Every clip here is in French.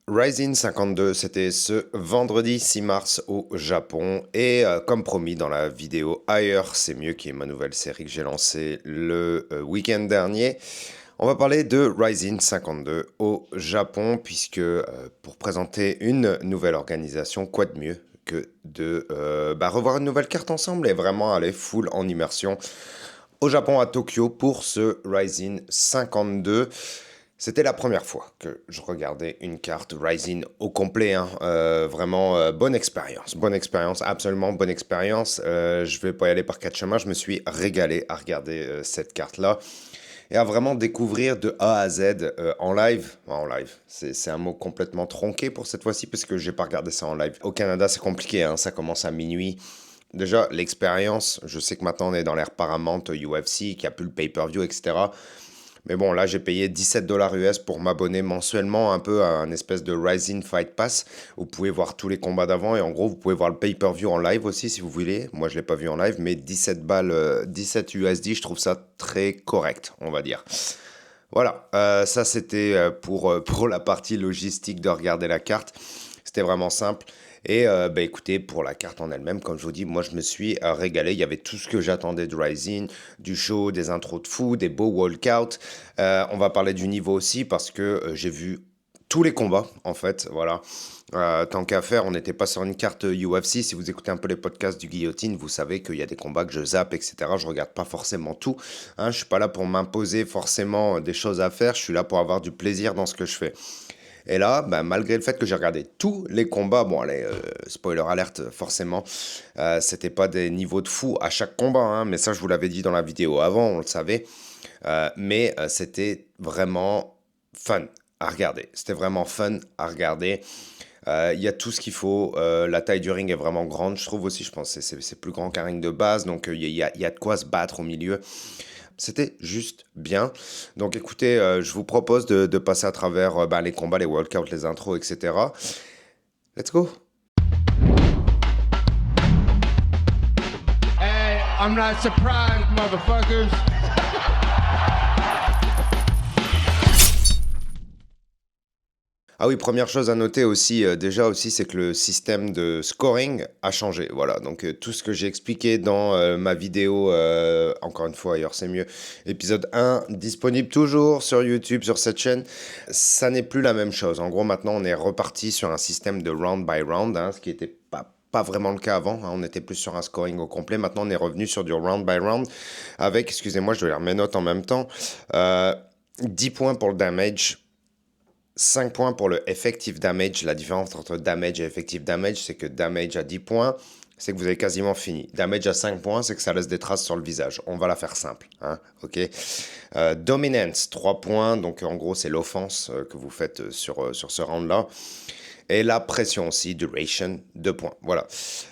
Rising 52, c'était ce vendredi 6 mars au Japon. Et comme promis dans la vidéo Ailleurs, c'est mieux, qui est ma nouvelle série que j'ai lancée le week-end dernier, on va parler de Rising 52 au Japon, puisque pour présenter une nouvelle organisation, quoi de mieux que de revoir une nouvelle carte ensemble et vraiment aller full en immersion au Japon, à Tokyo, pour ce Rising 52. C'était la première fois que je regardais une carte Rising au complet, hein. Vraiment bonne expérience, absolument bonne expérience. Je vais pas y aller par quatre chemins, je me suis régalé à regarder cette carte-là et à vraiment découvrir de A à Z en live. En live, c'est un mot complètement tronqué pour cette fois-ci parce que j'ai pas regardé ça en live. Au Canada, c'est compliqué, hein, ça commence à minuit. Déjà, l'expérience, je sais que maintenant on est dans l'ère Paramount UFC, qui a plus le pay-per-view, etc. Mais bon, là, j'ai payé 17 dollars US pour m'abonner mensuellement un peu à un espèce de Rising Fight Pass. Vous pouvez voir tous les combats d'avant et en gros, vous pouvez voir le pay-per-view en live aussi si vous voulez. Moi, je ne l'ai pas vu en live, mais 17 balles, 17 USD, je trouve ça très correct, on va dire. Voilà, ça c'était pour la partie logistique de regarder la carte. C'était vraiment simple. Et écoutez, pour la carte en elle-même, comme je vous dis, moi je me suis régalé. Il y avait tout ce que j'attendais du Rising, du show, des intros de fou, des beaux walkouts. On va parler du niveau aussi parce que j'ai vu tous les combats en fait. Voilà. Tant qu'à faire, on n'était pas sur une carte UFC. Si vous écoutez un peu les podcasts du Guillotine, vous savez qu'il y a des combats que je zappe, etc. Je regarde pas forcément tout. Hein, je suis pas là pour m'imposer forcément des choses à faire. Je suis là pour avoir du plaisir dans ce que je fais. Et là, malgré le fait que j'ai regardé tous les combats, bon allez, spoiler alerte, forcément, c'était pas des niveaux de fou à chaque combat, hein, mais ça je vous l'avais dit dans la vidéo avant, on le savait. Mais c'était vraiment fun à regarder. C'était vraiment fun à regarder. Il y a tout ce qu'il faut. La taille du ring est vraiment grande, je trouve aussi. Je pense que c'est plus grand qu'un ring de base. Donc il y a de quoi se battre au milieu. C'était juste bien. Donc écoutez, je vous propose de passer à travers les combats, les walkouts, les intros, etc. Let's go. Hey, I'm not surprised, motherfuckers. Ah oui, première chose à noter aussi, déjà aussi, c'est que le système de scoring a changé. Voilà, donc tout ce que j'ai expliqué dans ma vidéo, encore une fois, ailleurs c'est mieux, épisode 1, disponible toujours sur YouTube, sur cette chaîne, ça n'est plus la même chose. En gros, maintenant, on est reparti sur un système de round by round, hein, ce qui était pas vraiment le cas avant, hein. On était plus sur un scoring au complet. Maintenant, on est revenu sur du round by round avec, excusez-moi, je dois lire mes notes en même temps, 10 points pour le damage, 5 points pour le effective damage. La différence entre damage et effective damage, c'est que damage à 10 points, c'est que vous avez quasiment fini. Damage à 5 points, c'est que ça laisse des traces sur le visage. On va la faire simple, hein, ok. Dominance, 3 points, donc en gros, c'est l'offense que vous faites sur ce round-là. Et la pression aussi, duration, 2 points. Voilà.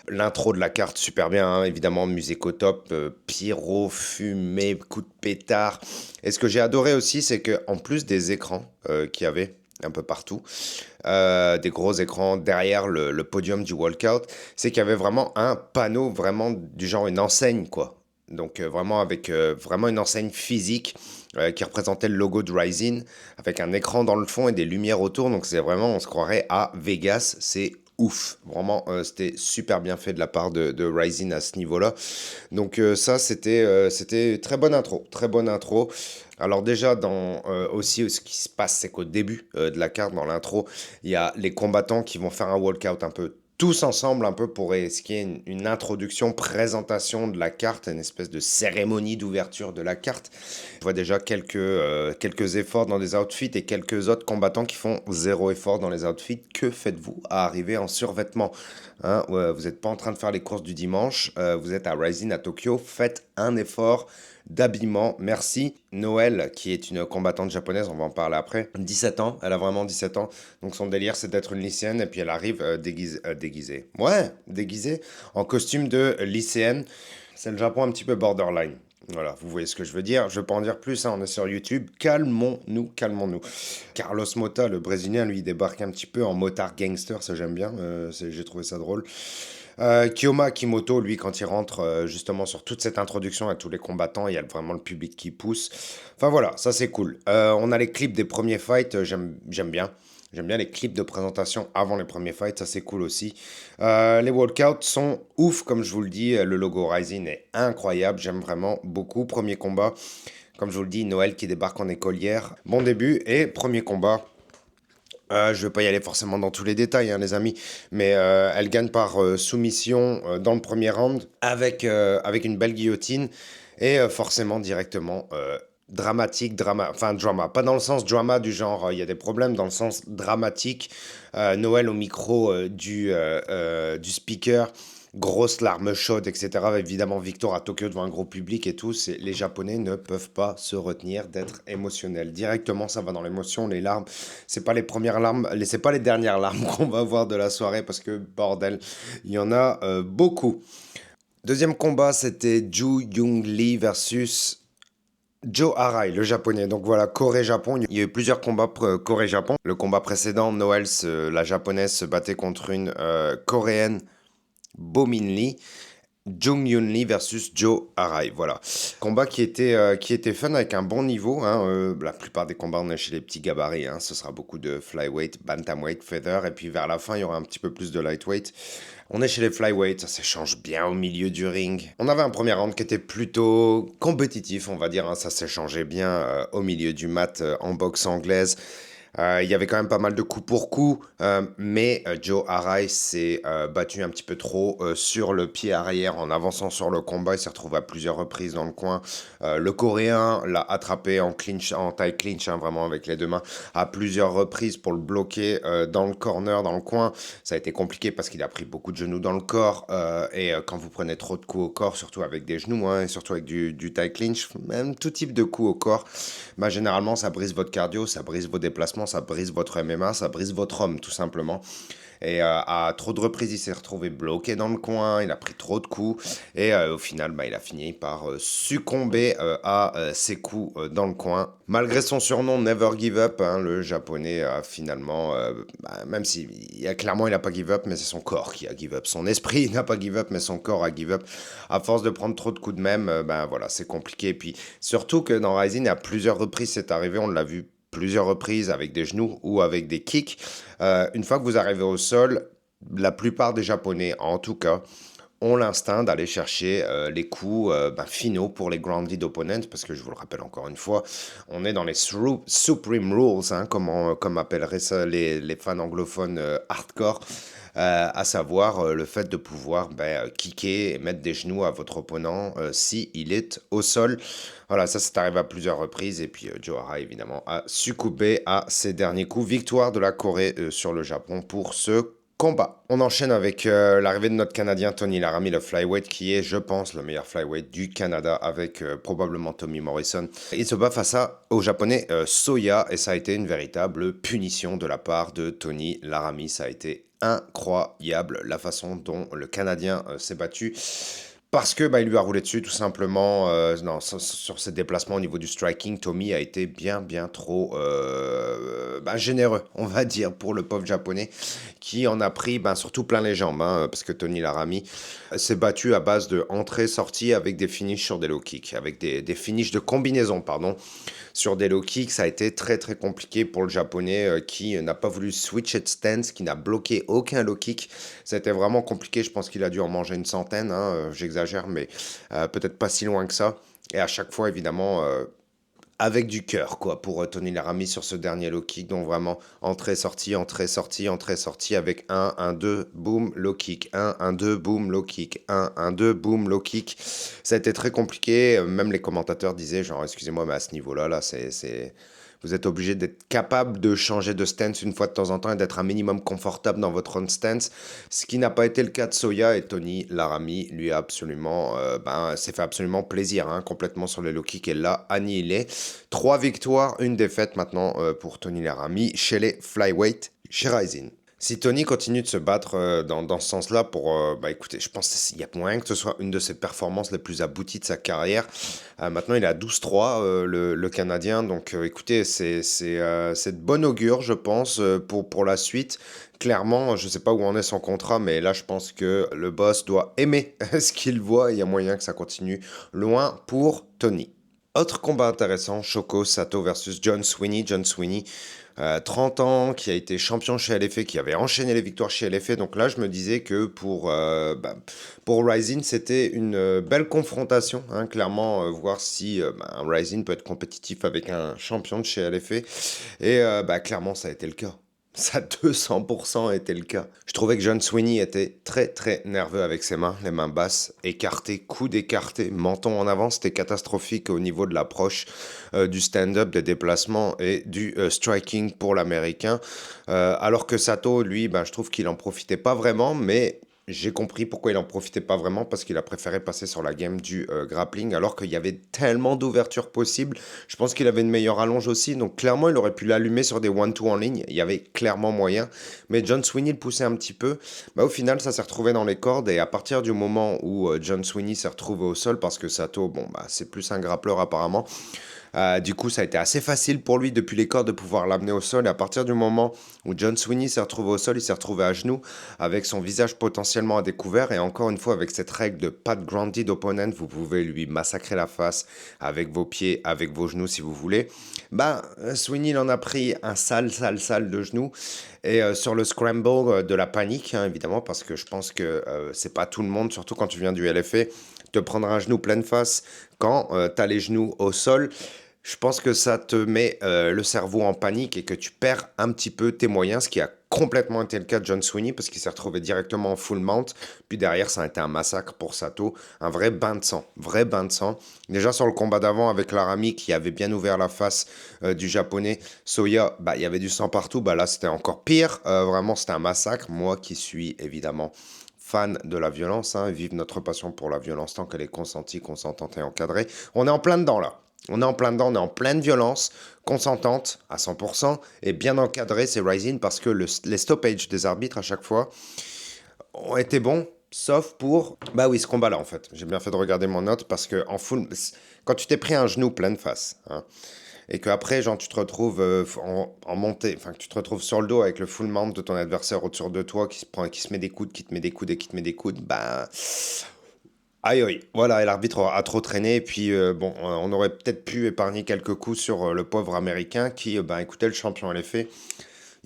L'intro de la carte, super bien, hein, évidemment, musique au top, pyro, fumée, coup de pétard. Et ce que j'ai adoré aussi, c'est qu'en plus des écrans qu'il y avait un peu partout, des gros écrans derrière le podium du walkout, c'est qu'il y avait vraiment un panneau, vraiment du genre une enseigne, quoi. Donc vraiment avec vraiment une enseigne physique qui représentait le logo de Rising, avec un écran dans le fond et des lumières autour. Donc c'est vraiment, on se croirait à Vegas, c'est ouf. Vraiment, c'était super bien fait de la part de Rising à ce niveau-là. Donc ça, c'était très bonne intro, très bonne intro. Alors déjà, aussi, ce qui se passe, c'est qu'au début de la carte, dans l'intro, il y a les combattants qui vont faire un walkout un peu tous ensemble, un peu pour ce qui est une introduction, présentation de la carte, une espèce de cérémonie d'ouverture de la carte. On voit déjà quelques efforts dans des outfits et quelques autres combattants qui font zéro effort dans les outfits. Que faites-vous à arriver en survêtement, hein? Vous n'êtes pas en train de faire les courses du dimanche, vous êtes à Rising à Tokyo, faites un effort d'habillement. Merci. Noël, qui est une combattante japonaise, on va en parler après. 17 ans, elle a vraiment 17 ans. Donc son délire, c'est d'être une lycéenne et puis elle arrive déguisée. Ouais, déguisée en costume de lycéenne. C'est le Japon un petit peu borderline. Voilà, vous voyez ce que je veux dire. Je ne veux pas en dire plus, hein, on est sur YouTube. Calmons-nous, calmons-nous. Carlos Mota, le Brésilien, lui, il débarque un petit peu en motard gangster, ça j'aime bien. J'ai trouvé ça drôle. Kiyoma Kimoto, lui, quand il rentre justement sur toute cette introduction à tous les combattants, il y a vraiment le public qui pousse. Enfin voilà, ça c'est cool. On a les clips des premiers fights, j'aime bien. J'aime bien les clips de présentation avant les premiers fights, ça c'est cool aussi. Les walkouts sont ouf, comme je vous le dis, le logo Rising est incroyable, j'aime vraiment beaucoup. Premier combat, comme je vous le dis, Noël qui débarque en écolière. Bon début et premier combat. Je ne vais pas y aller forcément dans tous les détails, hein, les amis, mais elle gagne par soumission dans le premier round avec une belle guillotine et forcément directement dramatique, enfin drama, pas dans le sens drama du genre il y a des problèmes, dans le sens dramatique. Noël au micro du speaker. Grosse larmes chaudes, etc. Évidemment, victoire à Tokyo devant un gros public et tout. Les Japonais ne peuvent pas se retenir d'être émotionnels. Directement, ça va dans l'émotion, les larmes. C'est pas les premières larmes, c'est pas les dernières larmes qu'on va avoir de la soirée parce que bordel, il y en a beaucoup. Deuxième combat, c'était Ju Young Lee versus Joe Arai, le japonais. Donc voilà, Corée-Japon. Il y a eu plusieurs combats Corée-Japon. Le combat précédent, Noël, la japonaise, se battait contre une coréenne. Bomin Lee, Jung Yoon Lee versus Joe Arai. Voilà. Combat qui était fun avec un bon niveau. Hein. La plupart des combats, on est chez les petits gabarits. Hein. Ce sera beaucoup de flyweight, bantamweight, feather. Et puis vers la fin, il y aura un petit peu plus de lightweight. On est chez les flyweight, ça s'échange bien au milieu du ring. On avait un premier round qui était plutôt compétitif, on va dire. Hein. Ça s'échangeait bien au milieu du mat en boxe anglaise. Il y avait quand même pas mal de coups pour coups, mais Joe Arai s'est battu un petit peu trop sur le pied arrière en avançant sur le combat. Il s'est retrouvé à plusieurs reprises dans le coin. Le Coréen l'a attrapé en clinch, en taille clinch, hein, vraiment avec les deux mains, à plusieurs reprises pour le bloquer dans le corner, dans le coin. Ça a été compliqué parce qu'il a pris beaucoup de genoux dans le corps. Et quand vous prenez trop de coups au corps, surtout avec des genoux, hein, et surtout avec du taille clinch, même tout type de coups au corps, bah, généralement ça brise votre cardio, ça brise vos déplacements, ça brise votre MMA, ça brise votre homme tout simplement. Et à trop de reprises, il s'est retrouvé bloqué dans le coin, il a pris trop de coups, et au final, bah, il a fini par succomber à ses coups dans le coin. Malgré son surnom Never Give Up, hein, le japonais a finalement, même si clairement il n'a pas give up, mais c'est son corps qui a give up. Son esprit n'a pas give up, mais son corps a give up. À force de prendre trop de coups de même, ben voilà, c'est compliqué. Et puis surtout que dans Rising, à plusieurs reprises, c'est arrivé, on l'a vu plusieurs reprises avec des genoux ou avec des kicks. Une fois que vous arrivez au sol, la plupart des Japonais, en tout cas, ont l'instinct d'aller chercher les coups finaux pour les grounded opponents, parce que je vous le rappelle encore une fois, on est dans les Supreme Rules, hein, comme appelleraient ça les fans anglophones hardcore, à savoir le fait de pouvoir kicker et mettre des genoux à votre opponent si il est au sol. Voilà, ça c'est arrivé à plusieurs reprises et puis Joe Arai évidemment a succombé à ses derniers coups. Victoire de la Corée sur le Japon pour ce combat. On enchaîne avec l'arrivée de notre Canadien Tony Laramie, le flyweight qui est, je pense, le meilleur flyweight du Canada avec probablement Tommy Morrison. Il se bat face au Japonais Soya et ça a été une véritable punition de la part de Tony Laramie. Ça a été incroyable la façon dont le Canadien s'est battu. Parce que il lui a roulé dessus tout simplement. Sur ses déplacements au niveau du striking, Tommy a été bien trop généreux, on va dire, pour le pauvre japonais qui en a pris surtout plein les jambes, hein, parce que Tony Laramie s'est battu à base de entrée-sortie avec des finishes sur des low kicks, avec des finishes de combinaison, pardon, sur des low kicks. Ça a été très très compliqué pour le japonais qui n'a pas voulu switch de stance, qui n'a bloqué aucun low kick. Ça a été vraiment compliqué, je pense qu'il a dû en manger une centaine, hein, j'exagère, mais peut-être pas si loin que ça. Et à chaque fois, évidemment, avec du cœur, quoi, pour Tony Laramie sur ce dernier low kick. Donc vraiment, entrée-sortie, entrée-sortie, entrée-sortie, avec 1-1-2, boum, low kick, 1-1-2, boum, low kick, 1-1-2, boum, low kick. Ça a été très compliqué. Même les commentateurs disaient, genre, excusez-moi, mais à ce niveau-là, là, vous êtes obligé d'être capable de changer de stance une fois de temps en temps et d'être un minimum confortable dans votre own stance, ce qui n'a pas été le cas de Soya. Et Tony Laramie lui a absolument, s'est fait absolument plaisir, hein, complètement sur les low kicks et l'a annihilé. 3 victoires, 1 défaite maintenant pour Tony Laramie chez les flyweight chez Rising. Si Tony continue de se battre dans ce sens-là, écoutez, je pense qu'il y a moyen que ce soit une de ses performances les plus abouties de sa carrière. Maintenant, il est à 12-3, le Canadien. Donc, écoutez, c'est de bon augure, je pense, pour la suite. Clairement, je ne sais pas où en est son contrat, mais là, je pense que le boss doit aimer ce qu'il voit. Il y a moyen que ça continue loin pour Tony. Autre combat intéressant, Shoko Sato versus John Sweeney. John Sweeney, 30 ans, qui a été champion chez LFA, qui avait enchaîné les victoires chez LFA. Donc là, je me disais que pour Rising, c'était une belle confrontation. Hein, clairement, voir si Rising peut être compétitif avec un champion de chez LFA. Et clairement, ça a été le cas. Ça, 200% était le cas. Je trouvais que John Sweeney était très très nerveux avec ses mains, les mains basses, écartées, coudes écartés, menton en avant. C'était catastrophique au niveau de l'approche du stand-up, des déplacements et du striking pour l'américain. Alors que Sato, lui, je trouve qu'il en profitait pas vraiment, mais j'ai compris pourquoi il en profitait pas vraiment, parce qu'il a préféré passer sur la game du grappling, alors qu'il y avait tellement d'ouvertures possibles. Je pense qu'il avait une meilleure allonge aussi, donc clairement il aurait pu l'allumer sur des one-two en ligne, il y avait clairement moyen. Mais John Sweeney le poussait un petit peu. Au final ça s'est retrouvé dans les cordes, et à partir du moment où John Sweeney s'est retrouvé au sol, parce que Sato, c'est plus un grappleur apparemment, du coup, ça a été assez facile pour lui depuis les cordes de pouvoir l'amener au sol. Et à partir du moment où John Sweeney s'est retrouvé au sol, il s'est retrouvé à genoux avec son visage potentiellement à découvert. Et encore une fois, avec cette règle de pas de grounded opponent, vous pouvez lui massacrer la face avec vos pieds, avec vos genoux si vous voulez. Sweeney, il en a pris un sale de genoux. Et sur le scramble, de la panique, hein, évidemment, parce que je pense que c'est pas tout le monde, surtout quand tu viens du LFA, te prendre un genou pleine face quand tu as les genoux au sol. Je pense que ça te met le cerveau en panique et que tu perds un petit peu tes moyens, ce qui a complètement été le cas de John Sweeney, parce qu'il s'est retrouvé directement en full mount. Puis derrière, ça a été un massacre pour Sato, un vrai bain de sang, vrai bain de sang. Déjà sur le combat d'avant avec Laramie qui avait bien ouvert la face du japonais Soya, il y avait du sang partout. Là, c'était encore pire. Vraiment, c'était un massacre. Moi qui suis évidemment fan de la violence, hein, vive notre passion pour la violence tant qu'elle est consentie, consentante et encadrée. On est en plein dedans là. On est en plein dedans, on est en pleine violence, consentante à 100% et bien encadrée, c'est Rising, parce que les stoppages des arbitres à chaque fois ont été bons, sauf pour, ce combat-là en fait. J'ai bien fait de regarder mon note, parce que en full, quand tu t'es pris un genou pleine face, hein, et qu'après, genre, tu te retrouves en montée, enfin, que tu te retrouves sur le dos avec le full mount de ton adversaire au-dessus de toi, qui se met des coudes, qui te met des coudes et qui te met des coudes, aïe aïe, voilà, et l'arbitre a trop traîné, et puis on aurait peut-être pu épargner quelques coups sur le pauvre américain qui, écoutez, le champion LFA,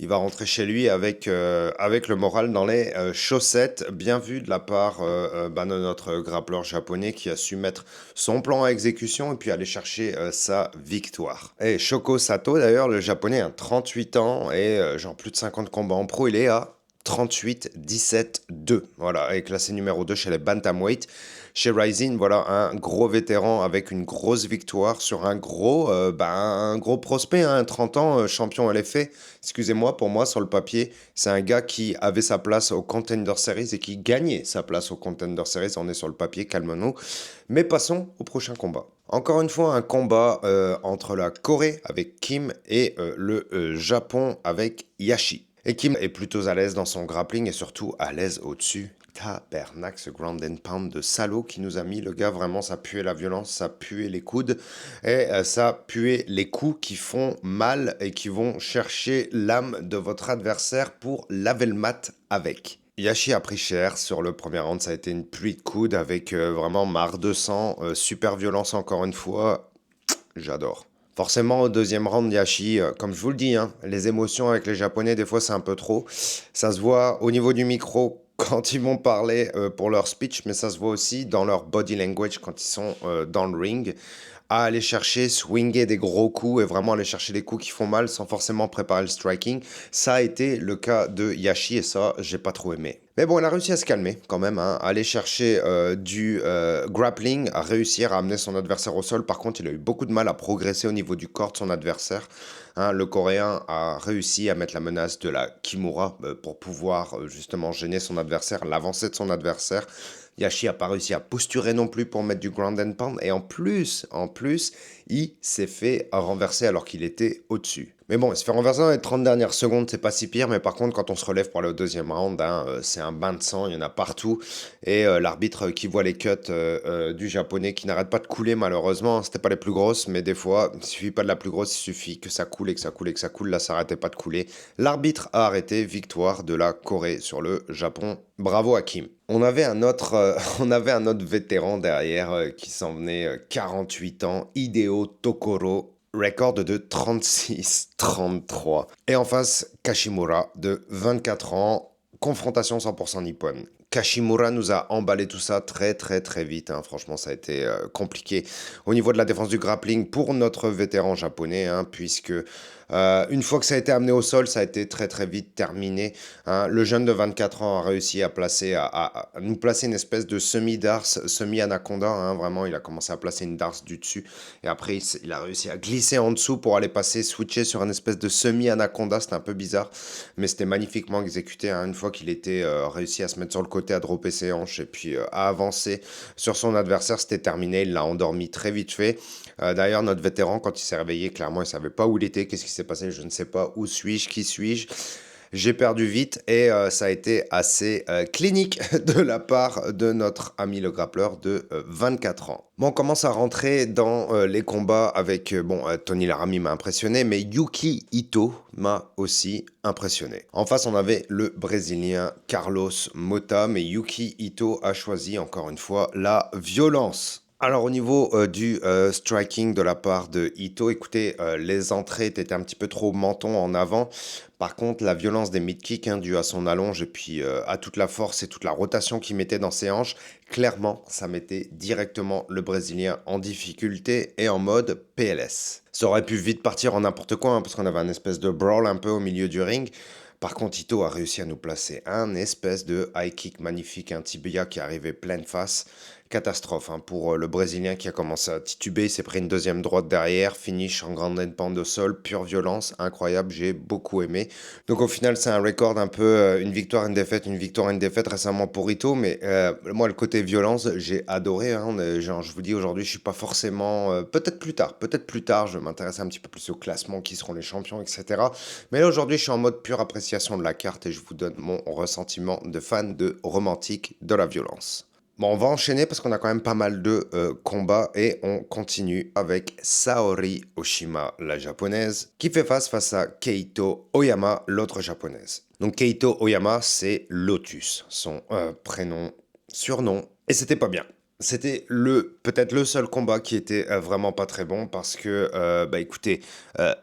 il va rentrer chez lui avec le moral dans les chaussettes. Bien vu de la part de notre grappleur japonais, qui a su mettre son plan à exécution et puis aller chercher sa victoire. Et Shoko Sato, d'ailleurs, le japonais a 38 ans et genre plus de 50 combats en pro, il est à 38-17-2. Voilà, et classé numéro 2 chez les Bantamweight. Chez Rising, voilà, un gros vétéran avec une grosse victoire sur un gros prospect, hein, 30 ans, champion LFA. Excusez-moi, pour moi, sur le papier, c'est un gars qui avait sa place au Contender Series et qui gagnait sa place au Contender Series. On est sur le papier, calme-nous. Mais passons au prochain combat. Encore une fois, un combat entre la Corée avec Kim et le Japon avec Yashi. Et Kim est plutôt à l'aise dans son grappling et surtout à l'aise au-dessus. Tabernacle, ce ground and pound de salaud qui nous a mis, le gars, vraiment, ça puait la violence, ça puait les coudes et ça puait les coups qui font mal et qui vont chercher l'âme de votre adversaire pour laver le mat avec. Yashi a pris cher sur le premier round, ça a été une pluie de coudes avec vraiment marre de sang, super violence encore une fois, j'adore. Forcément, au deuxième round, Yashi, comme je vous le dis, hein, les émotions avec les Japonais, des fois, c'est un peu trop. Ça se voit au niveau du micro quand ils vont parler pour leur speech, mais ça se voit aussi dans leur body language quand ils sont dans le ring, à aller chercher, swinger des gros coups et vraiment aller chercher des coups qui font mal sans forcément préparer le striking. Ça a été le cas de Yashi et ça, j'ai pas trop aimé. Mais bon, il a réussi à se calmer quand même, hein, à aller chercher du grappling, à réussir à amener son adversaire au sol. Par contre, il a eu beaucoup de mal à progresser au niveau du corps de son adversaire. Hein, le Coréen a réussi à mettre la menace de la Kimura pour pouvoir justement gêner son adversaire, l'avancée de son adversaire. Yashi n'a pas réussi à posturer non plus pour mettre du ground and pound. Et en plus, il s'est fait renverser alors qu'il était au-dessus. Mais bon, il se fait renverser dans les 30 dernières secondes, c'est pas si pire, mais par contre, quand on se relève pour aller au deuxième round, hein, c'est un bain de sang, il y en a partout. Et l'arbitre qui voit les cuts du japonais qui n'arrête pas de couler, malheureusement, hein, c'était pas les plus grosses, mais des fois, il suffit pas de la plus grosse, il suffit que ça coule et que ça coule et que ça coule, là, ça arrêtait pas de couler. L'arbitre a arrêté, victoire de la Corée sur le Japon. Bravo Hakim. On avait un autre vétéran derrière qui s'en venait 48 ans, Hideo Tokoro, record de 36-33. Et en face, Kashimura de 24 ans, confrontation 100% nippone. Kashimura nous a emballé tout ça très très très vite, hein. Franchement ça a été compliqué au niveau de la défense du grappling pour notre vétéran japonais, hein, puisque une fois que ça a été amené au sol, ça a été très très vite terminé, hein. Le jeune de 24 ans a réussi à nous placer une espèce de semi-darse, semi-anaconda, hein. Vraiment il a commencé à placer une darse du dessus et après il a réussi à glisser en dessous pour aller switcher sur un espèce de semi-anaconda. C'était un peu bizarre mais c'était magnifiquement exécuté, hein. Une fois qu'il était réussi à se mettre sur le côté, à dropper ses hanches et puis à avancer sur son adversaire, c'était terminé. Il l'a endormi très vite fait. D'ailleurs, notre vétéran, quand il s'est réveillé, clairement, il savait pas où il était, qu'est-ce qui s'est passé, je ne sais pas, où suis-je, qui suis-je. J'ai perdu vite et ça a été assez clinique de la part de notre ami le grappleur de 24 ans. Bon, on commence à rentrer dans les combats avec, Tony Laramie m'a impressionné, mais Yuki Ito m'a aussi impressionné. En face, on avait le Brésilien Carlos Mota, mais Yuki Ito a choisi encore une fois la violence. Alors au niveau du striking de la part de Ito, écoutez, les entrées étaient un petit peu trop menton en avant. Par contre, la violence des mid-kicks, hein, due à son allonge et puis à toute la force et toute la rotation qu'il mettait dans ses hanches, clairement, ça mettait directement le Brésilien en difficulté et en mode PLS. Ça aurait pu vite partir en n'importe quoi, hein, parce qu'on avait un espèce de brawl un peu au milieu du ring. Par contre, Ito a réussi à nous placer un espèce de high kick magnifique, un tibia qui arrivait pleine face. Catastrophe, hein, pour le Brésilien qui a commencé à tituber, il s'est pris une deuxième droite derrière, finish en grande pente au sol, pure violence, incroyable, j'ai beaucoup aimé. Donc au final c'est un record un peu, une victoire, une victoire, une défaite récemment pour Ito, mais moi le côté violence j'ai adoré, hein. Genre, je vous dis aujourd'hui je suis pas forcément, peut-être plus tard, je vais m'intéresser un petit peu plus au classement, qui seront les champions, etc. Mais là aujourd'hui je suis en mode pure appréciation de la carte et je vous donne mon ressentiment de fan de romantique de la violence. Bon, on va enchaîner parce qu'on a quand même pas mal de combats et on continue avec Saori Oshima, la japonaise, qui fait face à Keito Oyama, l'autre japonaise. Donc Keito Oyama, c'est Lotus, son prénom, surnom, et c'était pas bien. C'était peut-être le seul combat qui était vraiment pas très bon parce que, écoutez,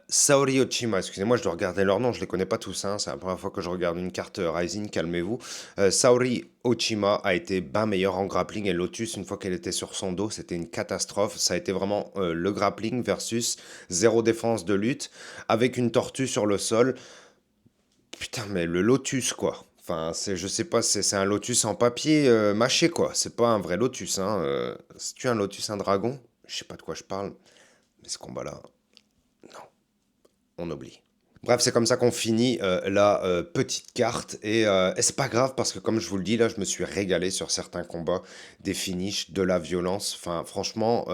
Saori Oshima, excusez-moi, je dois regarder leur nom, je les connais pas tous, hein, c'est la première fois que je regarde une carte Rising, calmez-vous. Saori Oshima a été bien meilleur en grappling et Lotus, une fois qu'elle était sur son dos, c'était une catastrophe. Ça a été vraiment le grappling versus zéro défense de lutte avec une tortue sur le sol. Putain, mais le Lotus, quoi. Enfin, je sais pas, c'est un Lotus en papier mâché, quoi. C'est pas un vrai Lotus, hein. Si tu es un Lotus, un dragon, je sais pas de quoi je parle, mais ce combat-là, non, on oublie. Bref, c'est comme ça qu'on finit la petite carte. Et c'est pas grave parce que, comme je vous le dis, là, je me suis régalé sur certains combats, des finishes, de la violence. Enfin, franchement,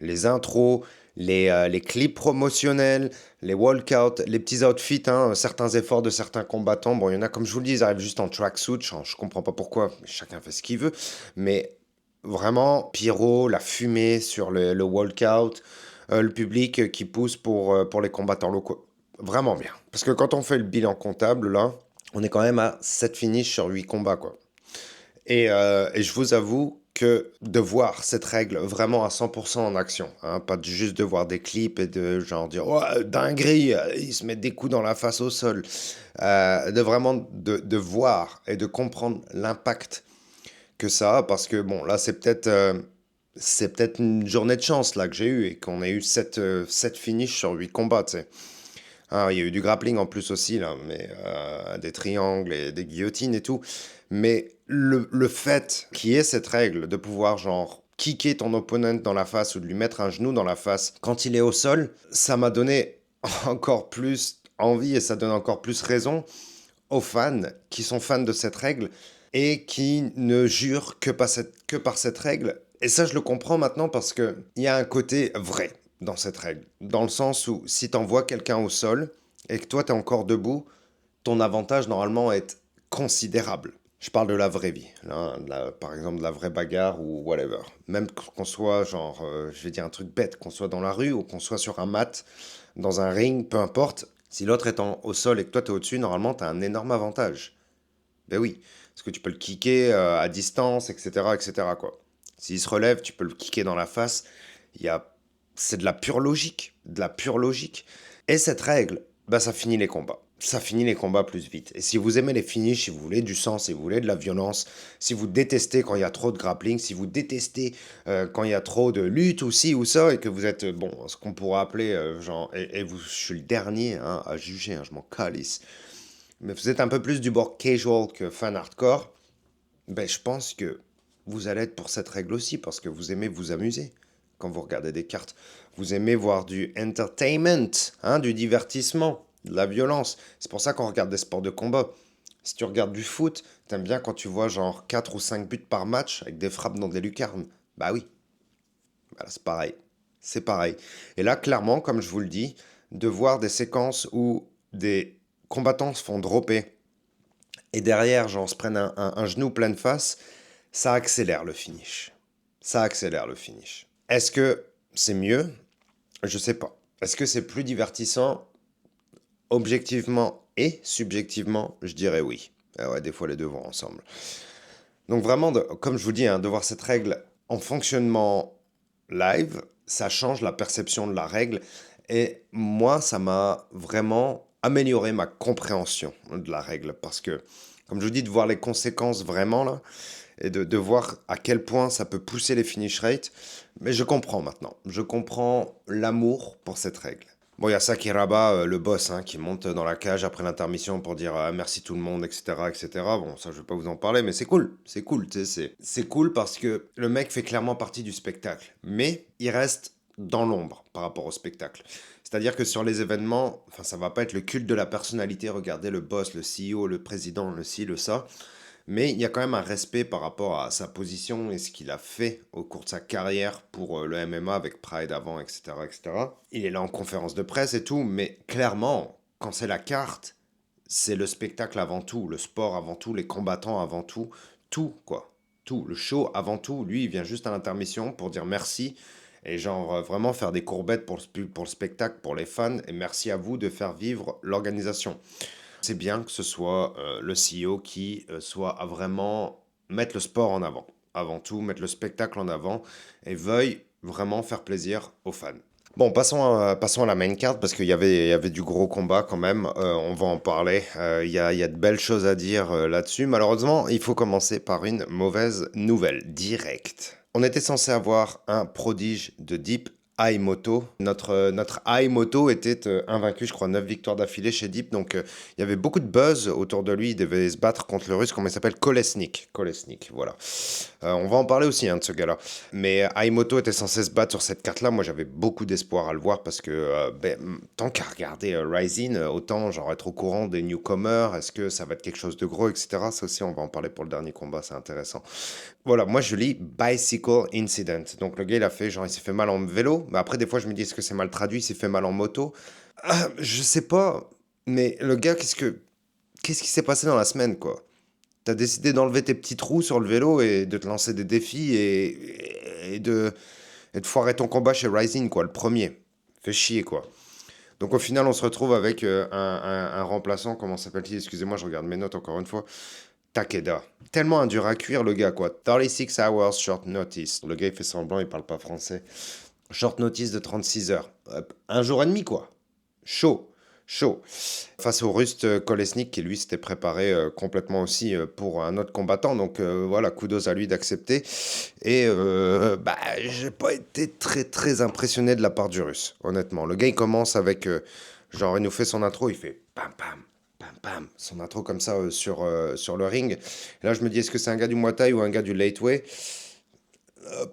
les intros, les clips promotionnels, les walkouts, les petits outfits, hein, certains efforts de certains combattants. Bon, il y en a, comme je vous le dis, ils arrivent juste en tracksuit. Je comprends pas pourquoi. Chacun fait ce qu'il veut. Mais vraiment, pyro, la fumée sur le walkout, le public qui pousse pour les combattants locaux. Vraiment bien. Parce que quand on fait le bilan comptable, là, on est quand même à 7 finishes sur 8 combats, quoi. Et je vous avoue que de voir cette règle vraiment à 100% en action, hein, pas juste de voir des clips et de genre dire «Ouais, dinguerie, ils se mettent des coups dans la face au sol», de vraiment de voir et de comprendre l'impact que ça a, parce que bon, là, c'est peut-être une journée de chance là que j'ai eu et qu'on ait eu 7 finishes sur 8 combats, tu sais. Ah, il y a eu du grappling en plus aussi, là, mais des triangles et des guillotines et tout. Mais le fait qu'il y ait cette règle de pouvoir, genre, kicker ton opponent dans la face ou de lui mettre un genou dans la face quand il est au sol, ça m'a donné encore plus envie et ça donne encore plus raison aux fans qui sont fans de cette règle et qui ne jurent que par cette règle. Et ça, je le comprends maintenant parce qu'il y a un côté vrai dans cette règle. Dans le sens où si tu envoies quelqu'un au sol, et que toi, tu es encore debout, ton avantage, normalement, est considérable. Je parle de la vraie vie, là, par exemple de la vraie bagarre ou whatever. Même qu'on soit, genre, je vais dire un truc bête, qu'on soit dans la rue ou qu'on soit sur un mat, dans un ring, peu importe. Si l'autre est au sol et que toi, tu es au-dessus, normalement, tu as un énorme avantage. Ben oui, parce que tu peux le kicker à distance, etc., etc., quoi. S'il se relève, tu peux le kicker dans la face. Il y a... C'est de la pure logique, de la pure logique. Et cette règle, bah ça finit les combats. Ça finit les combats plus vite. Et si vous aimez les finishes, si vous voulez du sang, si vous voulez de la violence, si vous détestez quand il y a trop de grappling, si vous détestez quand il y a trop de lutte ou ci ou ça, et que vous êtes, bon, ce qu'on pourrait appeler, genre, et vous, je suis le dernier hein, à juger, hein, je m'en calisse, mais vous êtes un peu plus du bord casual que fan hardcore, ben je pense que vous allez être pour cette règle aussi, parce que vous aimez vous amuser quand vous regardez des cartes. Vous aimez voir du entertainment, hein, du divertissement, de la violence. C'est pour ça qu'on regarde des sports de combat. Si tu regardes du foot, t'aimes bien quand tu vois genre 4 ou 5 buts par match avec des frappes dans des lucarnes. Bah oui, voilà, c'est pareil. C'est pareil. Et là, clairement, comme je vous le dis, de voir des séquences où des combattants se font dropper et derrière, genre, se prennent un genou pleine face, ça accélère le finish. Ça accélère le finish. Est-ce que c'est mieux? Je sais pas. Est-ce que c'est plus divertissant? Objectivement et subjectivement, je dirais oui. Ah ouais, des fois les deux vont ensemble. Donc vraiment, comme je vous dis, hein, de voir cette règle en fonctionnement live, ça change la perception de la règle. Et moi, ça m'a vraiment amélioré ma compréhension de la règle. Parce que, comme je vous dis, de voir les conséquences vraiment là, et de voir à quel point ça peut pousser les finish rates, mais je comprends maintenant. Je comprends l'amour pour cette règle. Bon, il y a Sakiraba, le boss, hein, qui monte dans la cage après l'intermission pour dire merci tout le monde, etc., etc. Bon, ça, je vais pas vous en parler, mais c'est cool, tu sais, c'est cool parce que le mec fait clairement partie du spectacle, mais il reste dans l'ombre par rapport au spectacle. C'est-à-dire que sur les événements, enfin, ça va pas être le culte de la personnalité, regardez le boss, le CEO, le président, le ci, le ça, mais il y a quand même un respect par rapport à sa position et ce qu'il a fait au cours de sa carrière pour le MMA avec Pride avant, etc., etc. Il est là en conférence de presse et tout, mais clairement, quand c'est la carte, c'est le spectacle avant tout, le sport avant tout, les combattants avant tout, tout quoi. Tout, le show avant tout. Lui, il vient juste à l'intermission pour dire merci et genre vraiment faire des courbettes pour le spectacle, pour les fans, et merci à vous de faire vivre l'organisation. C'est bien que ce soit le CEO qui soit à vraiment mettre le sport en avant. Avant tout, mettre le spectacle en avant et veuille vraiment faire plaisir aux fans. Bon, passons à la main card parce qu'il y avait du gros combat quand même. On va en parler. Il y a de belles choses à dire là-dessus. Malheureusement, il faut commencer par une mauvaise nouvelle directe. On était censé avoir un prodige de Deep, Aimoto. Notre Aimoto était invaincu, je crois, 9 victoires d'affilée chez Deep. Donc, il y avait beaucoup de buzz autour de lui. Il devait se battre contre le russe, comment il s'appelle? Kolesnik. Kolesnik, voilà. On va en parler aussi hein, de ce gars-là. Mais Aimoto était censé se battre sur cette carte-là. Moi, j'avais beaucoup d'espoir à le voir parce que, tant qu'à regarder Rising, autant genre être au courant des newcomers. Est-ce que ça va être quelque chose de gros, etc. Ça aussi, on va en parler pour le dernier combat. C'est intéressant. Voilà, moi je lis Bicycle Incident. Donc le gars il a fait genre il s'est fait mal en vélo, mais après des fois je me dis est-ce que c'est mal traduit, il s'est fait mal en moto. Je sais pas, mais le gars qu'est-ce qui s'est passé dans la semaine quoi? T'as décidé d'enlever tes petits trous sur le vélo et de te lancer des défis et de foirer ton combat chez Rising quoi, le premier. Fait chier quoi. Donc au final on se retrouve avec un remplaçant, comment s'appelle-t-il? Excusez-moi, je regarde mes notes encore une fois. Takeda. Tellement un dur à cuire, le gars, quoi. 36 hours short notice. Le gars, il fait semblant, il parle pas français. Short notice de 36 heures. Un jour et demi, quoi. Chaud. Chaud. Face au Rust Kolesnik, qui lui s'était préparé complètement aussi pour un autre combattant. Donc voilà, kudos à lui d'accepter. Et bah, j'ai pas été très très impressionné de la part du Russe, honnêtement. Le gars, il commence avec. Genre, il nous fait son intro, il fait pam pam pam pam, son intro comme ça sur le ring. Et là, je me dis, est-ce que c'est un gars du Muay Thai ou un gars du Lightweight?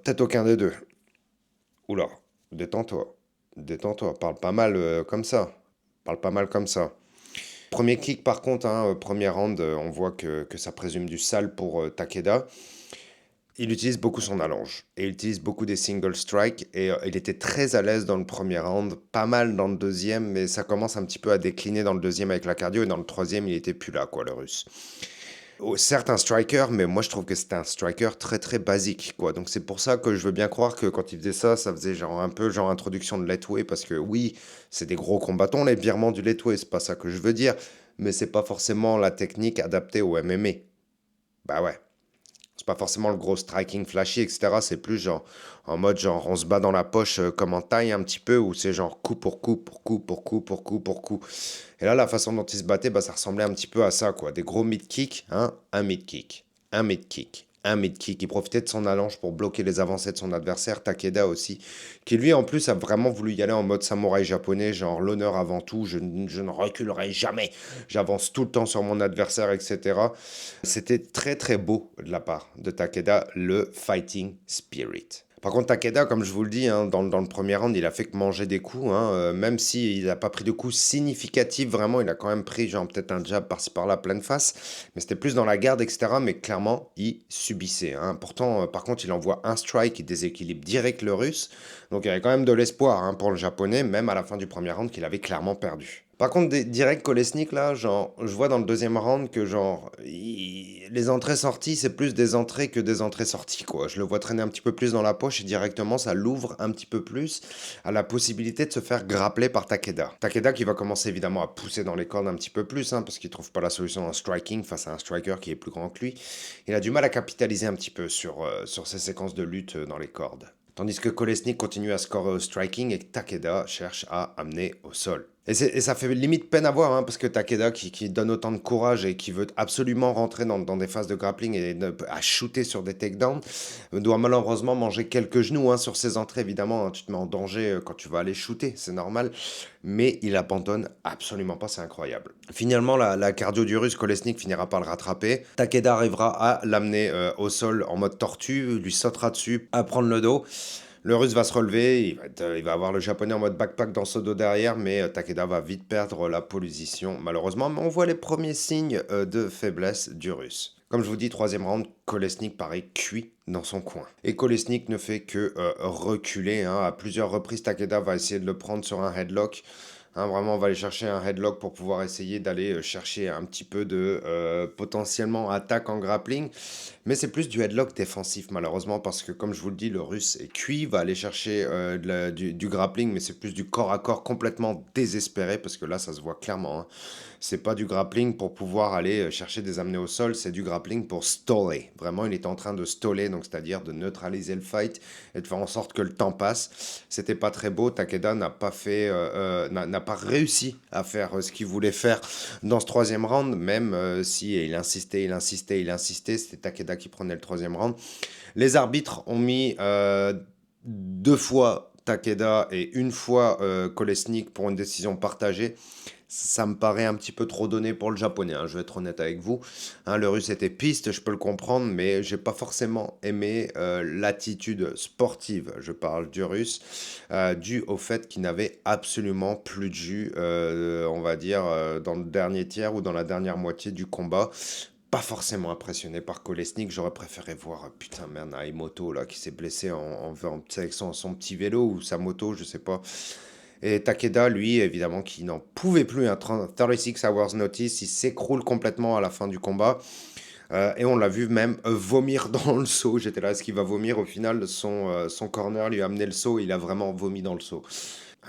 Peut-être aucun des deux. Oula, détends-toi. Détends-toi. Parle pas mal comme ça. Parle pas mal comme ça. Premier kick, par contre, hein, premier round, on voit que ça présume du sale pour Takeda. Il utilise beaucoup son allonge et il utilise beaucoup des single strikes et il était très à l'aise dans le premier round, pas mal dans le deuxième, mais ça commence un petit peu à décliner dans le deuxième avec la cardio et dans le troisième, il était plus là, quoi, le russe. Oh, certes un striker, mais moi je trouve que c'était un striker très très basique, quoi. Donc c'est pour ça que je veux bien croire que quand il faisait ça, ça faisait genre un peu genre introduction de lightweight, parce que oui, c'est des gros combattants les virements du lightweight, c'est pas ça que je veux dire, mais c'est pas forcément la technique adaptée au MMA. Bah ouais. C'est pas forcément le gros striking flashy, etc. C'est plus genre en mode genre on se bat dans la poche comme en taille un petit peu, où c'est genre coup pour coup, pour coup, pour coup, pour coup, pour coup. Et là, la façon dont il se battait, bah, ça ressemblait un petit peu à ça, quoi. Des gros mid-kicks, hein, un mid-kick, un mid-kick, un mid-kick. Il profitait de son allonge pour bloquer les avancées de son adversaire, Takeda aussi, qui lui en plus a vraiment voulu y aller en mode samouraï japonais, genre l'honneur avant tout, je ne reculerai jamais, j'avance tout le temps sur mon adversaire, etc. C'était très très beau de la part de Takeda, le fighting spirit. Par contre, Takeda, comme je vous le dis, hein, dans le premier round, il a fait que manger des coups, hein, même s'il n'a pas pris de coups significatifs, vraiment, il a quand même pris genre peut-être un jab par-ci par-là, pleine face, mais c'était plus dans la garde, etc. Mais clairement, il subissait, hein. Pourtant, par contre, il envoie un strike, il déséquilibre direct le russe, donc il y avait quand même de l'espoir, hein, pour le japonais, même à la fin du premier round, qu'il avait clairement perdu. Par contre, direct Kolesnik, là, genre, je vois dans le deuxième round que, genre, les entrées-sorties, c'est plus des entrées que des entrées-sorties, quoi. Je le vois traîner un petit peu plus dans la poche et directement, ça l'ouvre un petit peu plus à la possibilité de se faire grappler par Takeda. Takeda qui va commencer évidemment à pousser dans les cordes un petit peu plus, hein, parce qu'il trouve pas la solution en striking face à un striker qui est plus grand que lui. Il a du mal à capitaliser un petit peu sur ces séquences de lutte dans les cordes. Tandis que Kolesnik continue à scorer au striking et que Takeda cherche à amener au sol. Et ça fait limite peine à voir, hein, parce que Takeda, qui donne autant de courage et qui veut absolument rentrer dans des phases de grappling et à shooter sur des takedowns, doit malheureusement manger quelques genoux, hein, sur ses entrées, évidemment. Hein, tu te mets en danger quand tu vas aller shooter, c'est normal. Mais il abandonne absolument pas, c'est incroyable. Finalement, la cardio du russe, Kolesnik finira par le rattraper. Takeda arrivera à l'amener au sol en mode tortue, lui sautera dessus, à prendre le dos. Le russe va se relever, il va avoir le japonais en mode backpack dans ce dos derrière, mais Takeda va vite perdre la position, malheureusement. Mais on voit les premiers signes de faiblesse du russe. Comme je vous dis, troisième round, Kolesnik paraît cuit dans son coin. Et Kolesnik ne fait que reculer, hein. À plusieurs reprises, Takeda va essayer de le prendre sur un headlock. Hein, vraiment, on va aller chercher un headlock pour pouvoir essayer d'aller chercher un petit peu de potentiellement attaque en grappling. Mais c'est plus du headlock défensif, malheureusement, parce que comme je vous le dis, le russe est cuit, va aller chercher du grappling, mais c'est plus du corps à corps complètement désespéré, parce que là, ça se voit clairement, hein. C'est pas du grappling pour pouvoir aller chercher des amener au sol, c'est du grappling pour staller. Vraiment, il était en train de staller, donc c'est-à-dire de neutraliser le fight et de faire en sorte que le temps passe. C'était pas très beau. Takeda n'a pas fait, n'a pas réussi à faire ce qu'il voulait faire dans ce troisième round, même si il insistait, il insistait, il insistait. C'était Takeda qui prenait le troisième round. Les arbitres ont mis 2 fois Takeda et 1 fois Kolesnik pour une décision partagée. Ça me paraît un petit peu trop donné pour le japonais, hein, je vais être honnête avec vous. Hein, le russe était piste, je peux le comprendre, mais j'ai pas forcément aimé l'attitude sportive, je parle du russe, dû au fait qu'il n'avait absolument plus de jus, on va dire, dans le dernier tiers ou dans la dernière moitié du combat. Pas forcément impressionné par Kolesnik, j'aurais préféré voir, putain merde, un Emoto là, qui s'est blessé tu sais, avec son petit vélo ou sa moto, je sais pas. Et Takeda, lui, évidemment, qui n'en pouvait plus, un 36 hours notice, il s'écroule complètement à la fin du combat. Et on l'a vu même vomir dans le seau. J'étais là, est-ce qu'il va vomir? Au final, son corner lui a amené le seau, il a vraiment vomi dans le seau.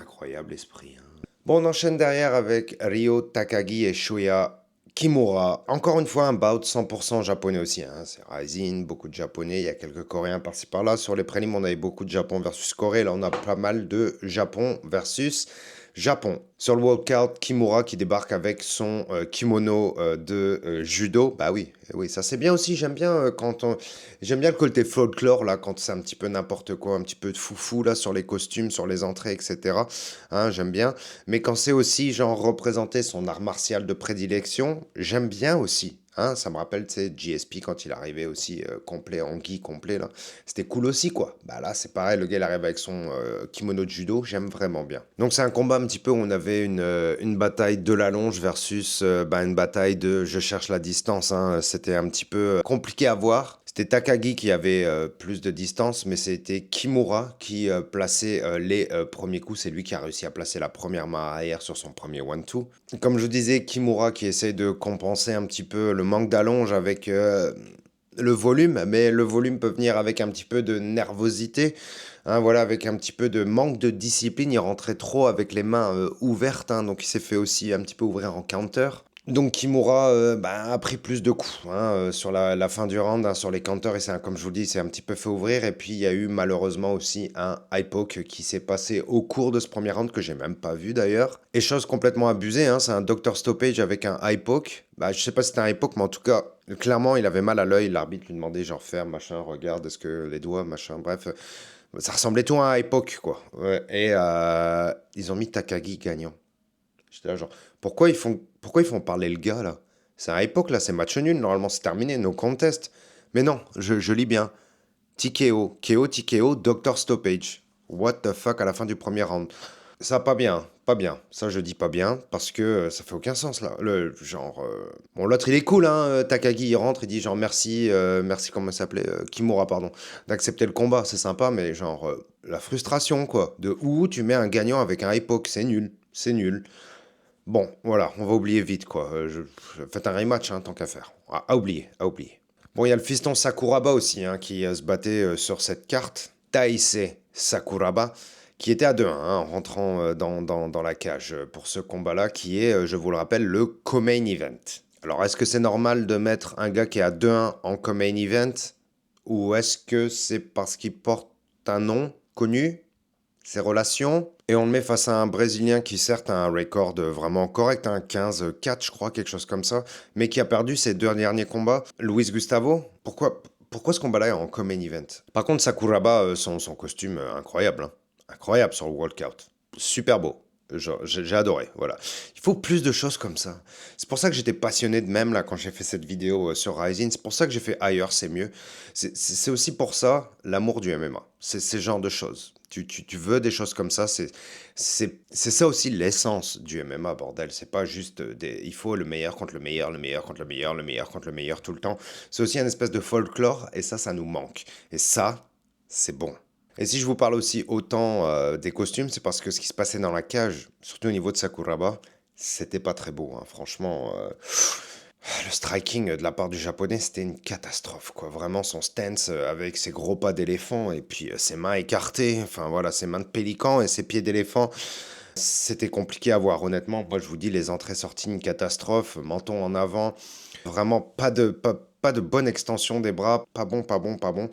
Incroyable esprit, hein. Bon, on enchaîne derrière avec Ryo Takagi et Shoya Kimura. Encore une fois, un bout 100% japonais aussi, hein. C'est Rising, beaucoup de japonais, il y a quelques coréens par-ci par-là. Sur les prélims, on avait beaucoup de Japon versus Corée. Là, on a pas mal de Japon versus Japon. Sur le walkout, Kimura qui débarque avec son kimono de judo. Bah oui, oui, ça c'est bien aussi. J'aime bien j'aime bien le côté folklore là, quand c'est un petit peu n'importe quoi, un petit peu de foufou là sur les costumes, sur les entrées, etc. Hein, j'aime bien. Mais quand c'est aussi genre représenter son art martial de prédilection, j'aime bien aussi. Hein, ça me rappelle, tu sais, GSP quand il arrivait aussi complet, en gi complet, là. C'était cool aussi, quoi. Bah là, c'est pareil, le gars, il arrive avec son kimono de judo, j'aime vraiment bien. Donc c'est un combat un petit peu où on avait une bataille de la longe versus une bataille de je cherche la distance, hein. C'était un petit peu compliqué à voir. C'était Takagi qui avait plus de distance, mais c'était Kimura qui plaçait les premiers coups. C'est lui qui a réussi à placer la première main arrière sur son premier 1-2. Comme je disais, Kimura qui essaye de compenser un petit peu le manque d'allonge avec le volume, mais le volume peut venir avec un petit peu de nervosité. Hein, voilà, avec un petit peu de manque de discipline, il rentrait trop avec les mains ouvertes, hein, donc il s'est fait aussi un petit peu ouvrir en counter. Donc Kimura a pris plus de coups hein, sur la fin du round, hein, sur les counters, et comme je vous le dis, c'est un petit peu fait ouvrir. Et puis il y a eu malheureusement aussi un high poke qui s'est passé au cours de ce premier round, que j'ai même pas vu d'ailleurs. Et chose complètement abusée, hein, c'est un doctor stoppage avec un high poke. Je sais pas si c'était un high poke, mais en tout cas, clairement, il avait mal à l'œil. L'arbitre lui demandait genre ferme, machin, regarde, est-ce que les doigts, machin, bref. Ça ressemblait tout à un high poke, quoi. Ouais, et ils ont mis Takagi gagnant. J'étais là genre, pourquoi ils font parler le gars là? C'est un époque là, c'est match nul, normalement c'est terminé, no contest. Mais non, je lis bien. TKO, KO, TKO, Doctor Stoppage. What the fuck à la fin du premier round. Ça pas bien, pas bien. Ça je dis pas bien parce que ça fait aucun sens là. Le genre bon l'autre il est cool hein, Takagi il rentre, il dit genre merci merci comment il s'appelait Kimura pardon, d'accepter le combat, c'est sympa mais genre la frustration quoi. De où tu mets un gagnant avec un époque, c'est nul, c'est nul. Bon, voilà, on va oublier vite, quoi. Faites un rematch, hein, tant qu'à faire. À oublier, à oublier. Bon, il y a le fiston Sakuraba aussi, hein, qui se battait sur cette carte. Taisei Sakuraba, qui était à 2-1, hein, en rentrant dans la cage pour ce combat-là, qui est, je vous le rappelle, le co-main event. Alors, est-ce que c'est normal de mettre un gars qui est à 2-1 en co-main event? Ou est-ce que c'est parce qu'il porte un nom connu, ses relations? Et on le met face à un Brésilien qui certes a un record vraiment correct, hein, 15-4 je crois, quelque chose comme ça, mais qui a perdu ses 2 derniers combats. Luis Gustavo, pourquoi ce combat-là est en common event? Par contre Sakuraba, son costume incroyable, hein. Incroyable sur le walkout. Super beau. J'ai adoré, voilà. Il faut plus de choses comme ça. C'est pour ça que j'étais passionné de même là quand j'ai fait cette vidéo sur Rising. C'est pour ça que j'ai fait ailleurs, c'est mieux. C'est aussi pour ça l'amour du MMA. C'est ce genre de choses. Tu veux des choses comme ça, c'est ça aussi l'essence du MMA, bordel. C'est pas juste il faut le meilleur contre le meilleur, le meilleur contre le meilleur, le meilleur contre le meilleur tout le temps. C'est aussi une espèce de folklore et ça nous manque. Et ça, c'est bon. Et si je vous parle aussi autant des costumes, c'est parce que ce qui se passait dans la cage, surtout au niveau de Sakuraba, c'était pas très beau, hein. Franchement, le striking de la part du japonais, c'était une catastrophe, quoi. Vraiment, son stance avec ses gros pas d'éléphant et puis ses mains écartées, enfin voilà, ses mains de pélican et ses pieds d'éléphant. C'était compliqué à voir, honnêtement. Moi, je vous dis, les entrées-sorties, une catastrophe, menton en avant. Vraiment pas de bonne extension des bras, pas bon, pas bon, pas bon.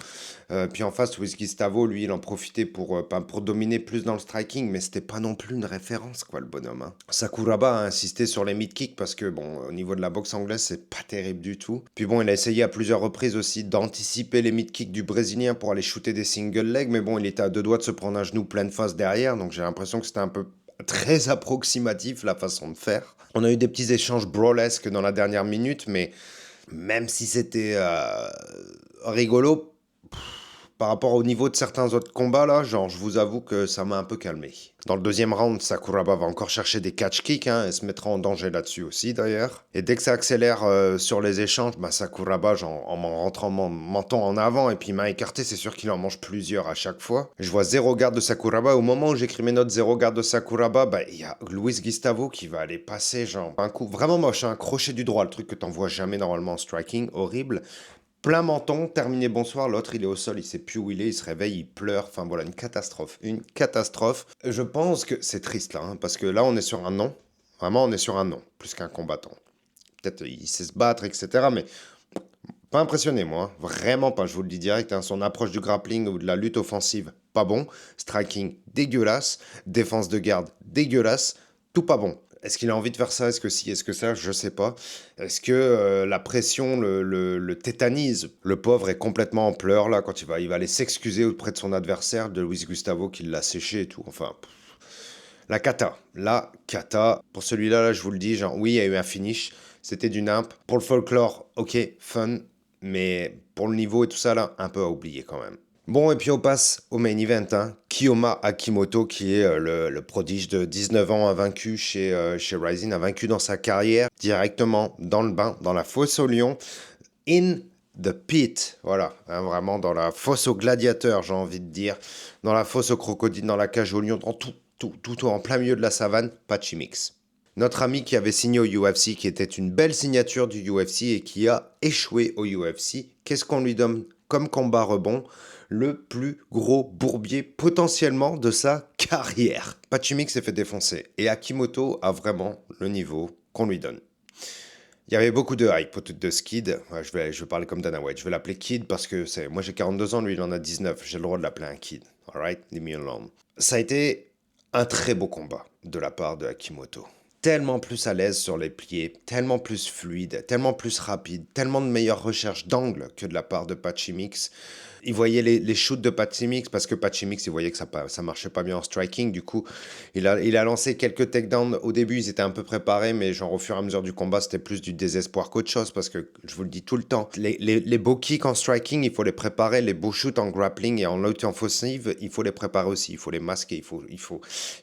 Puis en face, Luis Gustavo, lui, il en profitait pour dominer plus dans le striking, mais c'était pas non plus une référence, quoi, le bonhomme, hein. Sakuraba a insisté sur les mid-kicks parce que, bon, au niveau de la boxe anglaise, c'est pas terrible du tout. Puis bon, il a essayé à plusieurs reprises aussi d'anticiper les mid-kicks du Brésilien pour aller shooter des single legs, mais bon, il était à 2 doigts de se prendre un genou pleine face derrière, donc j'ai l'impression que c'était un peu très approximatif la façon de faire. On a eu des petits échanges brawlesques dans la dernière minute, mais même si c'était rigolo, par rapport au niveau de certains autres combats, là, genre, je vous avoue que ça m'a un peu calmé. Dans le deuxième round, Sakuraba va encore chercher des catch kicks, hein, et se mettra en danger là-dessus aussi, d'ailleurs. Et dès que ça accélère sur les échanges, Sakuraba, genre, en rentrant mon menton en avant et puis main écartée, c'est sûr qu'il en mange plusieurs à chaque fois. Je vois zéro garde de Sakuraba. Au moment où j'écris mes notes, zéro garde de Sakuraba, il y a Luis Gustavo qui va aller passer, genre, un coup vraiment moche, un crochet du droit, le truc que t'en vois jamais normalement en striking, horrible. Plein menton, terminé bonsoir, l'autre il est au sol, il sait plus où il est, il se réveille, il pleure, enfin voilà, une catastrophe, une catastrophe. Je pense que c'est triste là, hein, parce que là on est sur un non, vraiment on est sur un non, plus qu'un combattant. Peut-être il sait se battre, etc., mais pas impressionné moi, hein. Vraiment pas, je vous le dis direct, hein, son approche du grappling ou de la lutte offensive, pas bon, striking dégueulasse, défense de garde dégueulasse, tout pas bon. Est-ce qu'il a envie de faire ça? Est-ce que si? Est-ce que ça? Je sais pas. Est-ce que la pression le tétanise? Le pauvre est complètement en pleurs là quand il va aller s'excuser auprès de son adversaire, de Luis Gustavo qui l'a séché et tout. Enfin, la cata. La cata. Pour celui-là, là, je vous le dis, genre oui, il y a eu un finish. C'était du nimp. Pour le folklore, ok, fun. Mais pour le niveau et tout ça là, un peu à oublier quand même. Bon, et puis on passe au main event, hein. Kiyoma Akimoto, qui est le prodige de 19 ans, a vaincu chez Rising, a vaincu dans sa carrière directement dans le bain, dans la fosse au lion, in the pit, voilà, hein, vraiment dans la fosse aux gladiateurs, j'ai envie de dire, dans la fosse aux crocodiles, dans la cage aux lions, dans tout, en plein milieu de la savane, Patchy Mix. Notre ami qui avait signé au UFC, qui était une belle signature du UFC et qui a échoué au UFC, qu'est-ce qu'on lui donne comme combat rebond? Le plus gros bourbier potentiellement de sa carrière. Patchy Mix s'est fait défoncer et Akimoto a vraiment le niveau qu'on lui donne. Il y avait beaucoup de hype autour de ce kid. Ouais, je vais parler comme Dana White. Je vais l'appeler kid parce que moi j'ai 42 ans, lui il en a 19. J'ai le droit de l'appeler un kid. Alright? Leave me alone. Ça a été un très beau combat de la part de Akimoto. Tellement plus à l'aise sur les pieds, tellement plus fluide, tellement plus rapide, tellement de meilleure recherche d'angle que de la part de Patchy Mix. Il voyait les shoots de Patchy Mix parce que Patchy Mix, il voyait que ça marchait pas bien en striking. Du coup, il a lancé quelques takedowns. Au début, ils étaient un peu préparés, mais genre au fur et à mesure du combat, c'était plus du désespoir qu'autre chose parce que je vous le dis tout le temps. Les beaux kicks en striking, il faut les préparer. Les beaux shoots en grappling et en lutte offensive, il faut les préparer aussi. Il faut les masquer. Il faut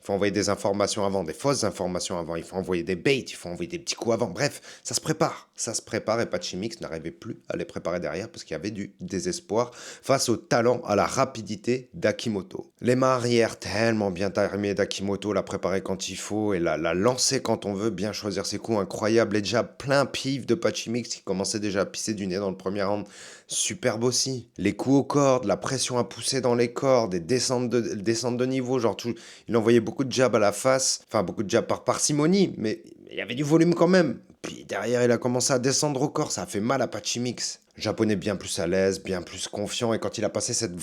envoyer des informations avant, des fausses informations avant. Il faut envoyer des baits. Il faut envoyer des petits coups avant. Bref, ça se prépare. Ça se prépare et Patchy Mix n'arrivait plus à les préparer derrière parce qu'il y avait du désespoir face au talent, à la rapidité d'Akimoto. Les mains arrière tellement bien timées d'Akimoto, la préparer quand il faut et la lancer quand on veut, bien choisir ses coups, incroyable. Et déjà plein pif de Patchy Mix qui commençait déjà à pisser du nez dans le premier round. Superbe aussi. Les coups aux cordes, la pression à pousser dans les cordes, et descendre de niveau, genre tout. Il envoyait beaucoup de jabs à la face, enfin beaucoup de jabs par parcimonie, mais il y avait du volume quand même. Puis derrière, il a commencé à descendre au corps, ça a fait mal à Patchy Mix. Japonais bien plus à l'aise, bien plus confiant, et quand il a passé cette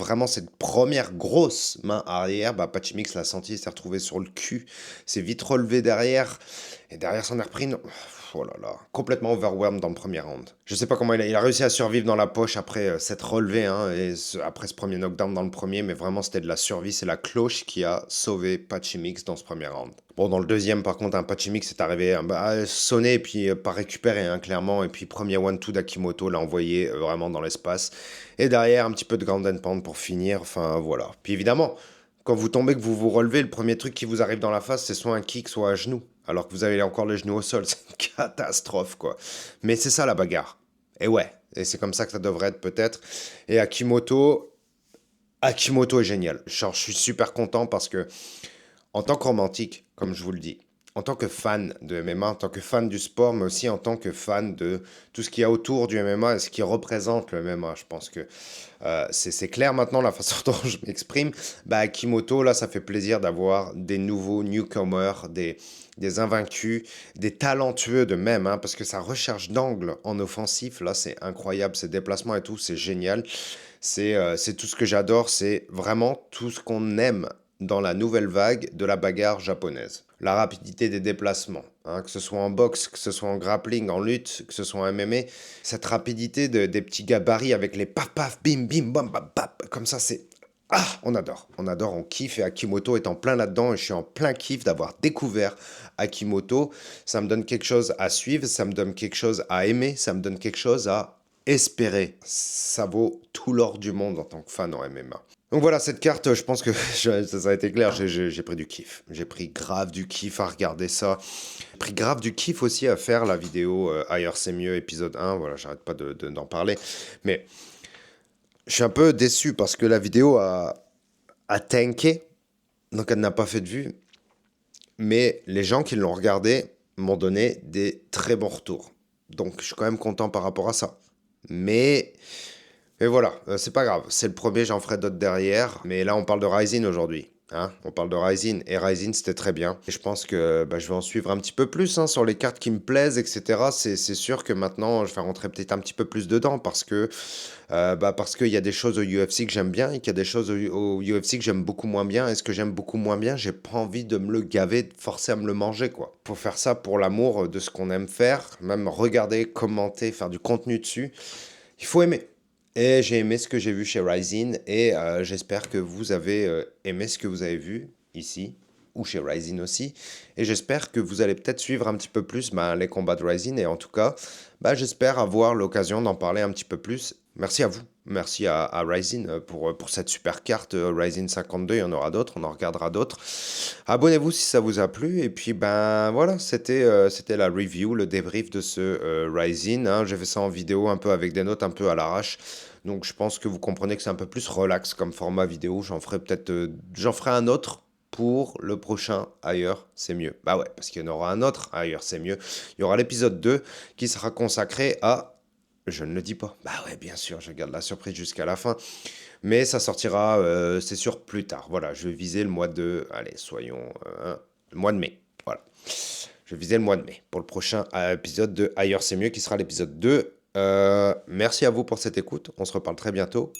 première grosse main arrière, bah Patchy Mix l'a senti, il s'est retrouvé sur le cul, s'est vite relevé derrière, et derrière s'en est repris, oh là là, complètement overwhelmed dans le premier round. Je sais pas comment il a réussi à survivre dans la poche après s'être relevé, hein, et après ce premier knockdown dans le premier, mais vraiment c'était de la survie, c'est la cloche qui a sauvé Patchy Mix dans ce premier round. Bon, dans le deuxième, par contre, un Patchy Mix est arrivé à sonner et puis pas récupéré, hein, clairement. Et puis premier one-two d'Akimoto l'a envoyé vraiment dans l'espace. Et derrière, un petit peu de ground and pound pour finir. Enfin, voilà. Puis évidemment, quand vous tombez, que vous vous relevez, le premier truc qui vous arrive dans la face, c'est soit un kick, soit un genou. Alors que vous avez encore les genoux au sol. C'est une catastrophe, quoi. Mais c'est ça, la bagarre. Et ouais. Et c'est comme ça que ça devrait être, peut-être. Et Akimoto est génial. Genre, je suis super content parce que en tant que romantique, comme je vous le dis, en tant que fan de MMA, en tant que fan du sport, mais aussi en tant que fan de tout ce qu'il y a autour du MMA et ce qui représente le MMA, je pense que c'est clair maintenant la façon dont je m'exprime. Bah, Kimoto, là, ça fait plaisir d'avoir des nouveaux newcomers, des invaincus, des talentueux de même, hein, parce que sa recherche d'angle en offensif, là, c'est incroyable, ses déplacements et tout, c'est génial. C'est tout ce que j'adore, c'est vraiment tout ce qu'on aime dans la nouvelle vague de la bagarre japonaise. La rapidité des déplacements, hein, que ce soit en boxe, que ce soit en grappling, en lutte, que ce soit en MMA, cette rapidité des petits gabarits avec les paf paf, bim bim, bam bam bam, comme ça c'est... Ah, on adore, on kiffe et Akimoto est en plein là-dedans et je suis en plein kiff d'avoir découvert Akimoto. Ça me donne quelque chose à suivre, ça me donne quelque chose à aimer, ça me donne quelque chose à espérer. Ça vaut tout l'or du monde en tant que fan en MMA. Donc voilà, cette carte, je pense que ça a été clair, j'ai pris du kiff. J'ai pris grave du kiff à regarder ça. J'ai pris grave du kiff aussi à faire la vidéo Ailleurs c'est mieux, épisode 1. Voilà, j'arrête pas d'en parler. Mais je suis un peu déçu parce que la vidéo a tanké, donc elle n'a pas fait de vue. Mais les gens qui l'ont regardé m'ont donné des très bons retours. Donc je suis quand même content par rapport à ça. Mais voilà, c'est pas grave. C'est le premier, j'en ferai d'autres derrière. Mais là, on parle de Rising aujourd'hui. Hein, on parle de Rising. Et Rising, c'était très bien. Et je pense que je vais en suivre un petit peu plus hein, sur les cartes qui me plaisent, etc. C'est sûr que maintenant, je vais rentrer peut-être un petit peu plus dedans parce qu'il y a des choses au UFC que j'aime bien et qu'il y a des choses au UFC que j'aime beaucoup moins bien. Et ce que j'aime beaucoup moins bien, j'ai pas envie de me le gaver, de forcer à me le manger, quoi. Faut faire ça pour l'amour de ce qu'on aime faire, même regarder, commenter, faire du contenu dessus. Il faut aimer. Et j'ai aimé ce que j'ai vu chez Rising et j'espère que vous avez aimé ce que vous avez vu ici ou chez Ryzen aussi. Et j'espère que vous allez peut-être suivre un petit peu plus les combats de Ryzen. Et en tout cas, j'espère avoir l'occasion d'en parler un petit peu plus. Merci à vous. Merci à Ryzen pour cette super carte Ryzen 52. Il y en aura d'autres, on en regardera d'autres. Abonnez-vous si ça vous a plu. Et puis, voilà, c'était la review, le débrief de ce Ryzen, hein. J'ai fait ça en vidéo un peu avec des notes un peu à l'arrache. Donc, je pense que vous comprenez que c'est un peu plus relax comme format vidéo. J'en ferai un autre pour le prochain Ailleurs, c'est mieux. Bah ouais, parce qu'il y en aura un autre Ailleurs, c'est mieux. Il y aura l'épisode 2 qui sera consacré à... Je ne le dis pas. Bah ouais, bien sûr, je garde la surprise jusqu'à la fin. Mais ça sortira, c'est sûr, plus tard. Voilà, je vais viser le mois de... Allez, soyons... le mois de mai. Voilà. Je vais viser le mois de mai pour le prochain épisode de Ailleurs, c'est mieux, qui sera l'épisode 2. Merci à vous pour cette écoute. On se reparle très bientôt.